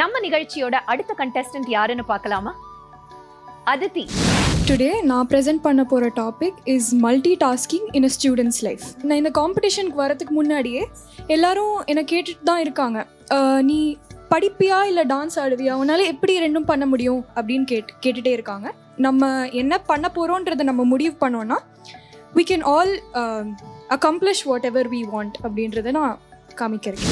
நம்ம நிகழ்ச்சியோட அடுத்த கண்டெஸ்டன்ட் யாருன்னு பார்க்கலாமா? அதித்தி. Today நான் present பண்ண போற topic is multitasking in a student's life. நான் இந்த காம்படிஷனுக்கு வரதுக்கு முன்னாடியே எல்லாரும் என்னை கேட்டுட்டு தான் இருக்காங்க, நீ படிப்பியா இல்லை டான்ஸ் ஆடுவியா, உன்னால எப்படி ரெண்டும் பண்ண முடியும் அப்படின்னு கேட்டுட்டே இருக்காங்க. நம்ம என்ன பண்ண போகிறோன்றதை நம்ம முடிவு பண்ணோன்னா we can all accomplish whatever we want அப்படின்றத நான் காமிக்கிறேன்.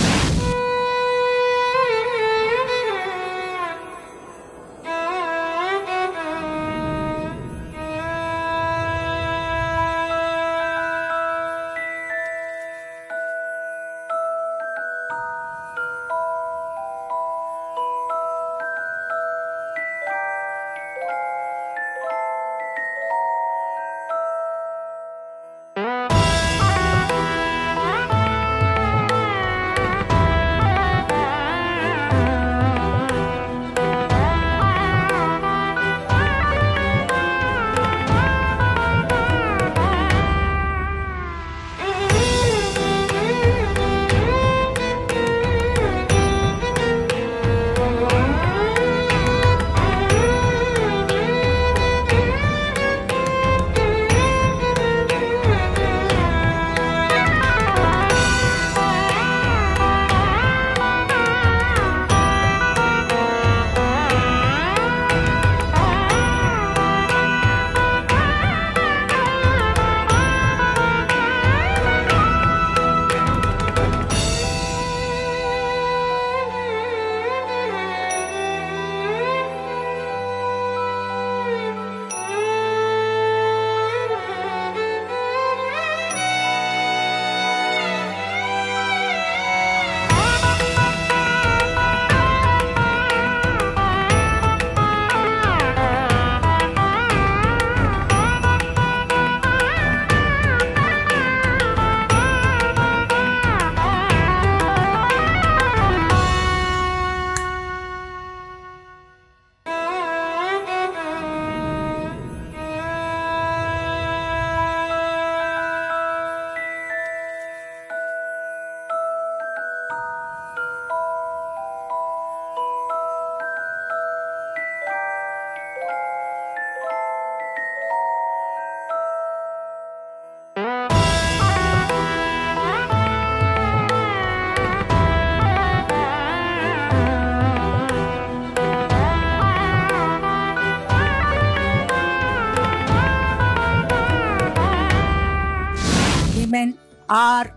Are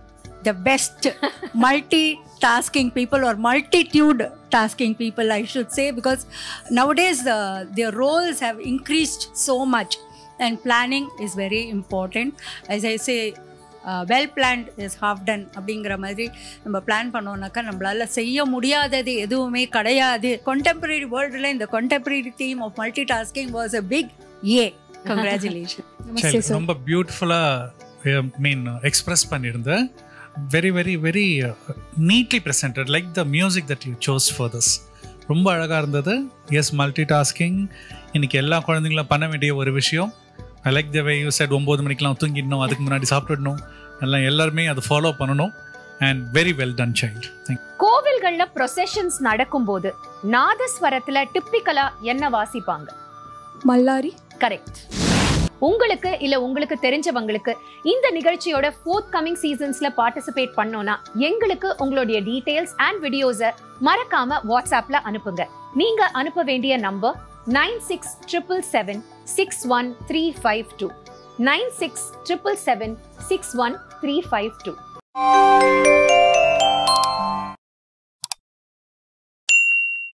the best multitasking people or multitude tasking people, I should say, because nowadays their roles have increased so much and planning is very important. As I say, well planned is half done அப்படிங்கிற மாதிரி நம்ம plan பண்ணோம்னாக்கா நம்மளால செய்ய முடியாதது எதுவுமே கிடையாது. contemporary worldல இந்த contemporary theme of multitasking was a big yay. Congratulations. ரொம்ப பியூட்டிஃபுல்லா express பண்ணிருந்த very very very neatly presented, like the music that you chose for this. ரொம்ப அழகா இருந்தது. எஸ், மல்டிடாஸ்கிங் இன்னைக்கு எல்லா குழந்தைங்களும் பண்ண வேண்டிய ஒரு விஷயம். I like the way you said 9 மணிக்கெலாம் தூங்கிடணும், அதுக்கு முன்னாடி சாப்பிட்டுடணும், எல்லாருமே அதை ஃபாலோ பண்ணணும். And very well done child. கோவில்கள்ல ப்ரொசெஷன்ஸ் நடக்கும்போது நாதஸ்வரத்துல டிப்பிக்கலா என்ன வாசிப்பாங்க? மல்லாரி. கரெக்ட். உங்களுக்கு இல்ல உங்களுக்கு தெரிஞ்சவங்களுக்கு இந்த நிகழ்ச்சியோட ஃபோர்த் கமிங் சீசன்ஸ்ல பார்ட்டிசிபேட் பண்ணோம்னா எங்களுக்கு உங்களுடைய டீடைல்ஸ் அண்ட் வீடியோஸை மறக்காம வாட்ஸ்அப்ல அனுப்புங்க. நீங்க அனுப்ப வேண்டிய நம்பர் 9677761352 9677761352.